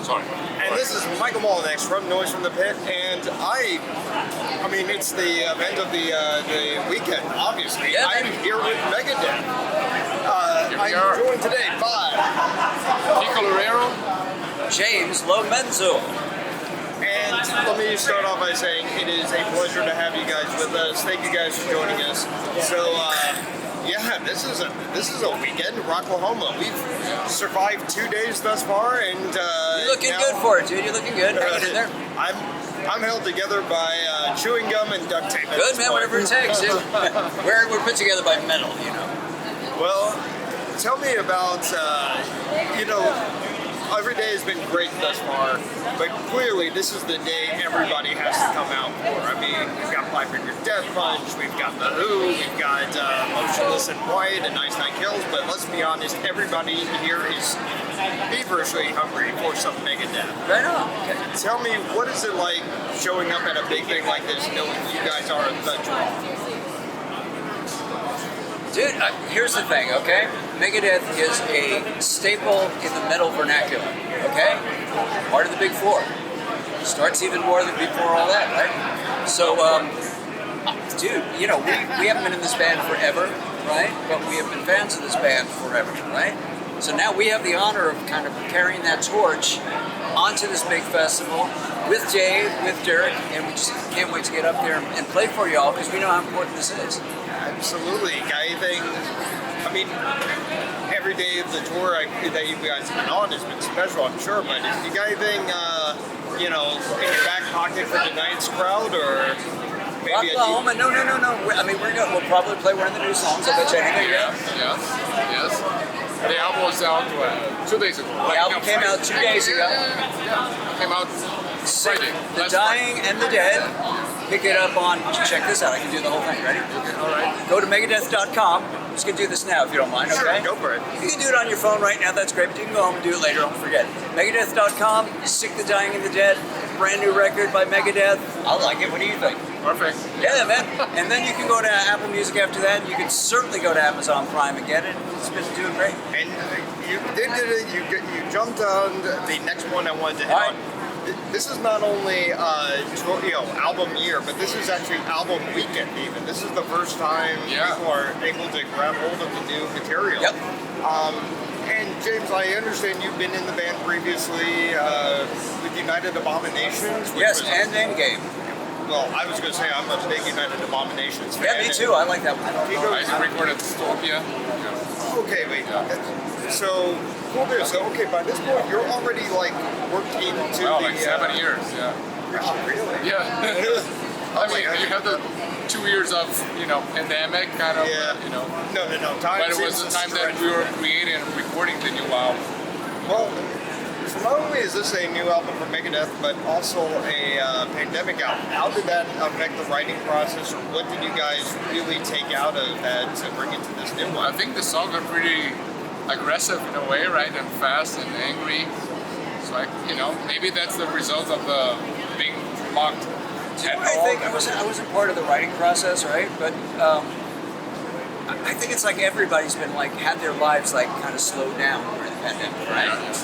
Sorry. And this is Michael Mullenix from Noise from the Pit, and I mean, it's the event of the weekend, obviously. Yeah, I'm here with Megadeth. Here we I'm are. joined today by, Nico Lorero. James Lomenzo. and let me start off by saying it is a pleasure to have you guys with us. Thank you guys for joining us. So, yeah, this is a weekend, Rocklahoma. We've survived 2 days thus far, and You're looking now, good for it, dude. You're looking good. Hanging in there. I'm held together by chewing gum and duct tape. at Good, this man. point. Whatever it takes, dude. We're put together by metal, you know. Well, tell me about, every day has been great thus far, but clearly this is the day everybody has to come out for. I mean, we've got Five Finger Death Punch, we've got The Who, we've got Motionless in White and Nice Night Kills, but let's be honest, everybody here is feverishly hungry for some Megadeth. Right on. Okay. Tell me, what is it like showing up at a big thing like this, knowing you guys are the draw? Dude, here's the thing, okay? Megadeth is a staple in the metal vernacular, okay? Part of the Big Four. Starts even more than before all that, right? So, dude, you know, we haven't been in this band forever, right? But we have been fans of this band forever, right? So now we have the honor of kind of carrying that torch onto this big festival with Dave, with Derek, and we just can't wait to get up there and play for y'all because we know how important this is. Absolutely. I mean, every day of the tour that you guys have been on has been special, I'm sure, but you got anything, in your back pocket for tonight's crowd, or maybe Rocklahoma, no. I mean, we'll probably play one of the new songs. I bet you anything. Yes. The album was out 2 days ago. The album came out 2 days ago. Yeah. Came out Friday. The last Dying and the Dead. Pick it up on, check this out, I can do the whole thing, ready? Friday. All right. Go to Megadeth.com. I'm just going to do this now if you don't mind, okay? Sure, go for it. You can do it on your phone right now, that's great, but you can go home and do it later, don't forget. Megadeth.com, stick The Dying and the Dead, brand new record by Megadeth. I like it, what do you think? Perfect. Yeah, man. And then you can go to Apple Music after that, and you can certainly go to Amazon Prime and get it. It's been doing great. And you did it, you jumped on the next one I wanted to hit All right. on. This is not only album year, but this is actually album weekend even. This is the first time people are able to grab hold of the new material. Yep. And James, I understand you've been in the band previously with United Abominations. which Yes, was- and Endgame. Well, I was going to say I'm a big United Abominations fan. Yeah, me too, I like that one. I recorded Dystopia. Okay, wait. So, cool there. So, okay, by this point, you're already worked into Well, the... like 7 years, yeah. Oh, really? Yeah. I mean, God. you had the 2 years of, pandemic kind of, Yeah. No. Time But it was seems the time to that stretch. we were creating and recording the new album. Well, so not only is this a new album from Megadeth, but also a pandemic album. How did that affect the writing process, or what did you guys really take out of that to bring into this new I one? think the songs are pretty aggressive in a way, right? And fast and angry. So, maybe that's the result of the being locked at I think home. I wasn't part of the writing process, right? But I think it's like everybody's been had their lives kind of slowed down during the pandemic, right?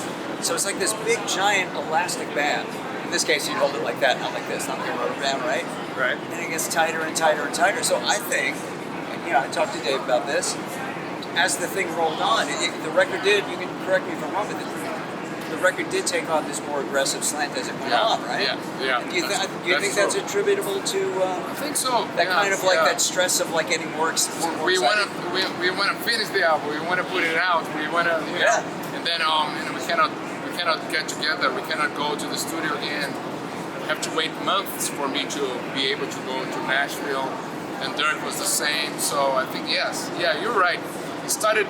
So it's like this big giant elastic band. In this case, you'd hold it like that, not like this, not like a rubber band, right? Right. And it gets tighter and tighter and tighter. So I think, I talked to Dave about this. As the thing rolled on, the record did. You can correct me if I'm wrong, but the record did take on this more aggressive slant as it went on, right? Yeah. Do you think that's true. attributable to I think so. that yeah, kind of that stress of getting more excited? We want to finish the album. We want to put it out. We want to, and then we cannot get together. We cannot go to the studio again. We have to wait months for me to be able to go to Nashville. And Dirk was the same. So I think you're right. It started.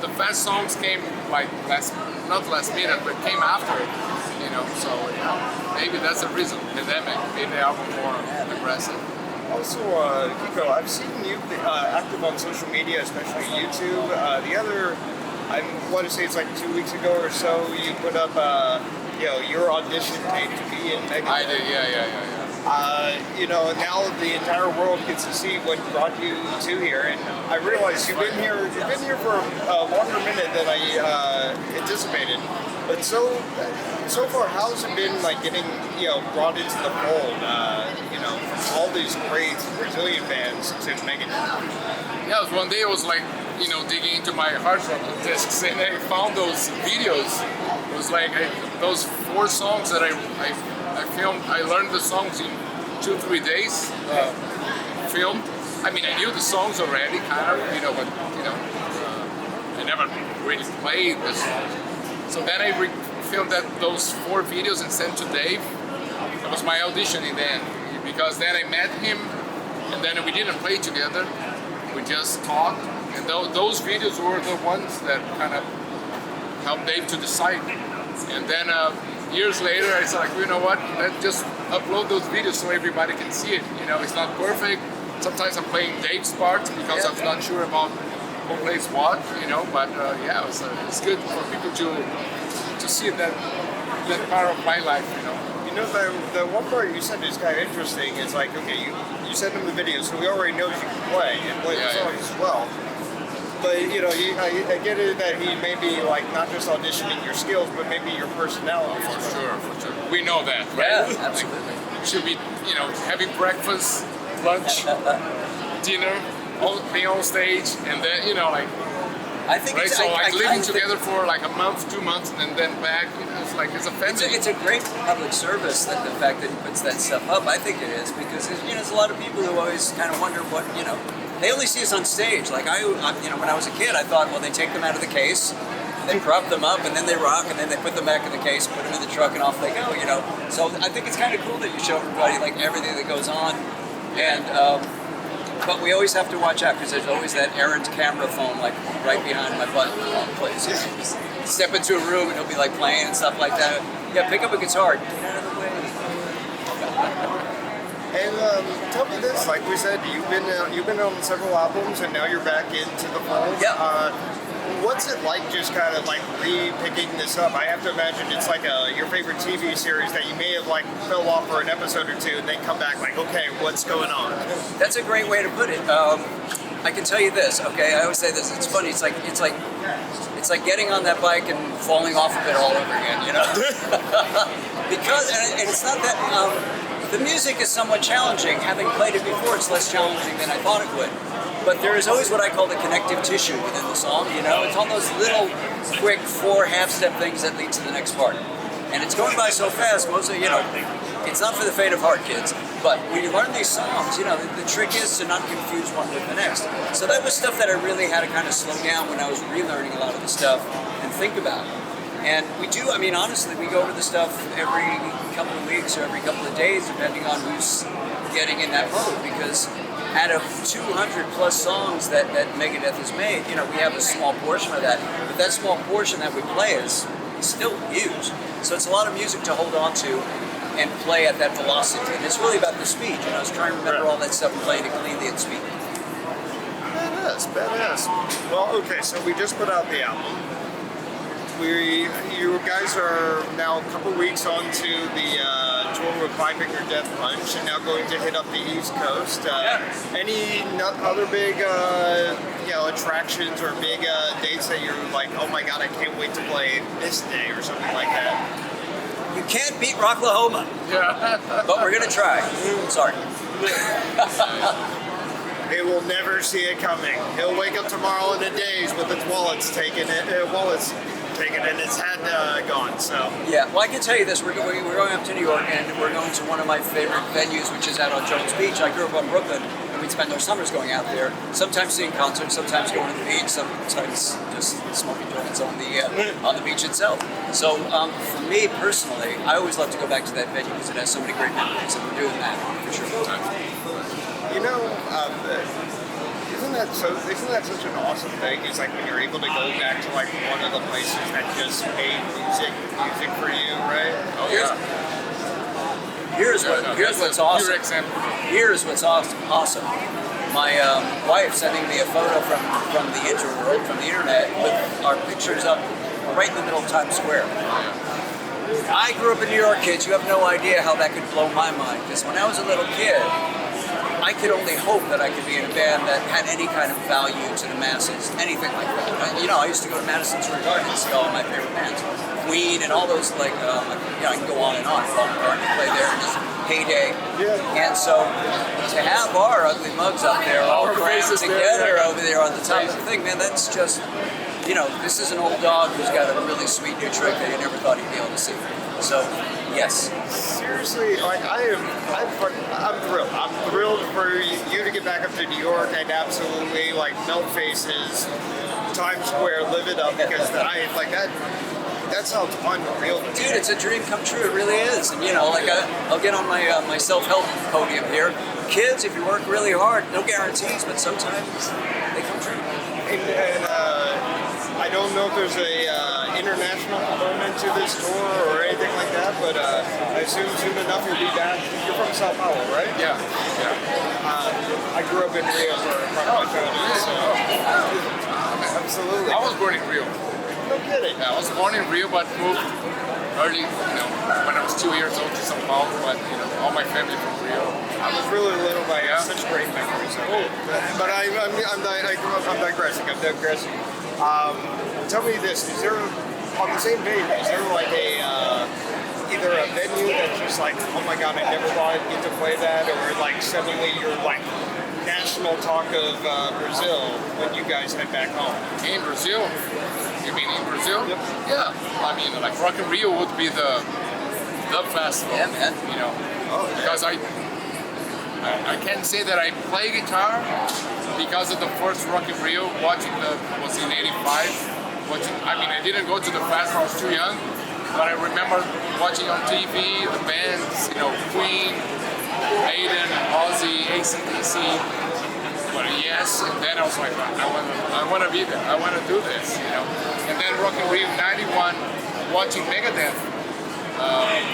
The fast songs came not last minute, but came after it. So maybe that's the reason. Pandemic made the album more aggressive. Also, Kiko, I've seen you active on social media, especially YouTube. I want to say it's 2 weeks ago or so, you put up, your audition tape to be in Megadeth. I did, yeah. You know, now the entire world gets to see what brought you to here, and I realize you've been here for a longer minute than I anticipated. But so far, how's it been like getting brought into the fold? You know, from all these great Brazilian bands to Megadeth. Yeah, one day I was like, digging into my hard drive discs, and I found those videos. It was like those 4 songs that I filmed. I learned the songs in 2-3 days. Filmed. I mean, I knew the songs already, kind of, but I never really played the songs. So then I filmed those 4 videos and sent to Dave. That was my auditioning then, because then I met him, and then we didn't play together. We just talked, and those videos were the ones that kind of helped Dave to decide. And then years later, I said, like, you know what? Let's just upload those videos so everybody can see it. It's not perfect. Sometimes I'm playing Dave's parts because I'm not sure about who plays what. But yeah, it's good for people to see that part of my life. The one part you said is kind of interesting. Is like, okay, you send him the video, so he already knows you can play and play the songs as well. But I get it that he may be like not just auditioning your skills, but maybe your personality. For sure. We know that, right? Yeah, absolutely. Should be, having breakfast, lunch, dinner, being on stage, and then, I think right? it's, So I living together for like a month, 2 months, and then back. It's like it's a family. It's a great public service that the fact that he puts that stuff up. I think it is because there's a lot of people who always kind of wonder what they only see us on stage. Like I when I was a kid, I thought, well, they take them out of the case, they prop them up, and then they rock, and then they put them back in the case, put them in the truck, and off they go. So I think it's kind of cool that you show everybody like everything that goes on, and. But we always have to watch out because there's always that errant camera phone like right behind my butt in the wrong place. Step into a room and he'll be like playing and stuff like that. Yeah, pick up a guitar. Get out of the way. And tell me this, like we said, you've been on several albums and now you're back into the fold. Yeah. What's it like just kind of like re-picking this up? I have to imagine it's like your favorite TV series that you may have like fell off for an episode or two and then come back like, okay, what's going on? That's a great way to put it. I can tell you this, okay? I always say this. It's funny. It's like getting on that bike and falling off of it all over again, because and it's not that the music is somewhat challenging. Having played it before, it's less challenging than I thought it would. But there is always what I call the connective tissue within the song, It's all those little, quick 4 half-step things that lead to the next part. And it's going by so fast, mostly, it's not for the faint of heart, kids. But when you learn these songs, the trick is to not confuse one with the next. So that was stuff that I really had to kind of slow down when I was relearning a lot of the stuff and think about. And we do, honestly, we go over the stuff every couple of weeks or every couple of days, depending on who's getting in that mode, because out of 200 plus songs that Megadeth has made, we have a small portion of that. But that small portion that we play is still huge. So it's a lot of music to hold on to and play at that velocity. And it's really about the speed. I was trying to remember all that stuff and playing it cleanly at speed. Badass. Well, okay, so we just put out the album. You guys are now a couple weeks onto the tour with Five Finger Death Punch, and now going to hit up the East Coast. Any other big, attractions or big dates that you're like, oh my god, I can't wait to play this day or something like that? You can't beat Rocklahoma. Yeah. But we're gonna try. Sorry. It will never see it coming. He'll wake up tomorrow in a daze with its wallets taken and its head gone. So yeah, well, I can tell you this: we're going up to New York, and we're going to one of my favorite venues, which is out on Jones Beach. I grew up on Brooklyn, and we'd spend our summers going out there. Sometimes seeing concerts, sometimes going to the beach, sometimes just smoking joints on the beach itself. So for me personally, I always love to go back to that venue because it has so many great memories, and we're doing that for sure. Isn't that such an awesome thing? It's like when you're able to go back to like one of the places that just made music for you, right? Oh yeah. Here's what's awesome. Here's what's awesome. My wife sending me a photo from the interworld, from the internet, with our pictures up right in the middle of Times Square. I grew up in New York, kids. You have no idea how that could blow my mind. Because when I was a little kid, I could only hope that I could be in a band that had any kind of value to the masses, anything like that. I used to go to Madison Square Garden and see all of my favorite bands, Queen and all those, I can go on and on. Paul McCartney played there in his heyday. Yeah. And so to have our ugly mugs up there all crammed together over there on the top of the thing, man, that's just, this is an old dog who's got a really sweet new trick that you never thought he'd be able to see. So, yes. Seriously, I'm thrilled. I'm thrilled for you to get back up to New York and absolutely melt faces, Times Square, live it up, because that sounds unreal. Dude, it's a dream come true. It really is. And I'll get on my self-help podium here. Kids, if you work really hard, no guarantees, but sometimes they come true. And I don't know if there's a international component to this tour or anything like that, but I assume soon enough you'll be back. You're from Sao Paulo, right? Yeah. I grew up in Rio for my childhood, so absolutely. I was born in Rio. No kidding. Yeah, I was born in Rio, but moved early, when I was 2 years old to Sao Paulo. But all my family from Rio. I was really little, but I have such great memories of it. But I'm digressing. Tell me this: is there, on the same page, is there either a venue that's just oh my god, I never thought I'd get to play that, or suddenly you're national talk of Brazil when you guys head back home? In Brazil? You mean in Brazil? Yep. Yeah. I mean, Rock in Rio would be the festival. Yeah, man. Because I can't say that I play guitar because of the first Rock in Rio. Was in '85. I didn't go to the festival. I was too young. But I remember watching on TV the bands, Queen, Maiden, Ozzy, AC/DC. But yes, and then I was like, I want to be there. I want to do this, And then Rock in Rio '91, watching Megadeth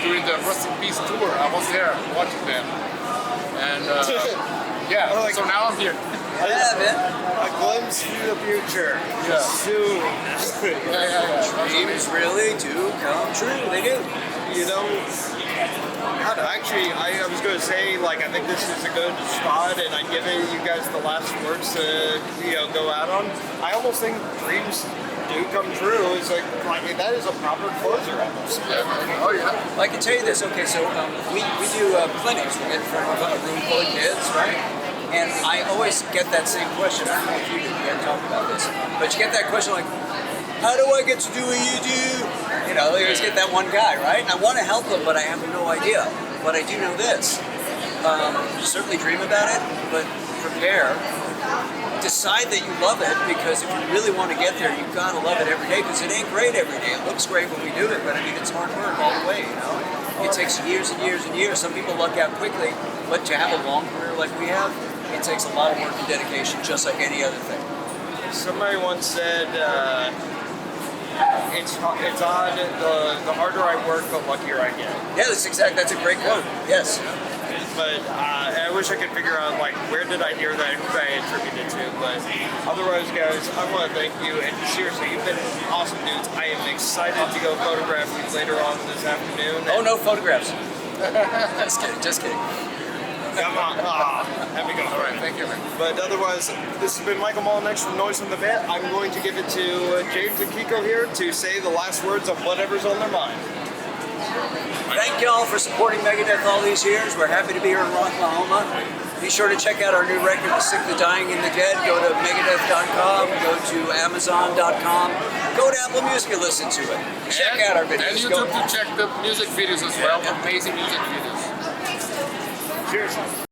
during the Rust in Peace tour. I was there watching them, and so now I'm here. Yeah, man. A glimpse through the future. Yeah. Soon. Dreams really do come true. They do. God, actually, I was going to say, I think this is a good spot, and I'd give you guys the last words to, go out on. I almost think dreams do come true. Is that is a proper closer almost. Yeah. Oh yeah. Well, I can tell you this. Okay, so we do clinics. We get in front of a room full of kids, right? And I always get that same question. I don't know if you do. We haven't talked about this, but you get that question how do I get to do what you do? You always get that one guy, right? And I want to help them, but I have no idea. But I do know this. Certainly dream about it, but prepare. Decide that you love it, because if you really want to get there, you've got to love it every day, because it ain't great every day. It looks great when we do it, but it's hard work all the way, It takes years and years and years. Some people luck out quickly, but to have a long career like we have, it takes a lot of work and dedication, just like any other thing. Somebody once said, it's odd, the harder I work, the luckier I get. Yeah, that's a great quote. Yes. But I wish I could figure out where did I hear that, who I attributed to. But otherwise, guys, I want to thank you, and seriously, you've been awesome dudes. I am excited to go photograph you later on this afternoon. Oh, no photographs. Just kidding. Come on. Have a go. All right. Thank you, man. But otherwise, this has been Michael Mullenix from Noise from the Vet. I'm going to give it to James and Kiko here to say the last words of whatever's on their mind. Thank y'all for supporting Megadeth all these years. We're happy to be here in Rocklahoma. Be sure to check out our new record, The Sick, the Dying, and the Dead. Go to Megadeth.com, go to Amazon.com, go to Apple Music and listen to it. Check out our videos. And YouTube to check the music videos as well. Amazing music videos. Cheers.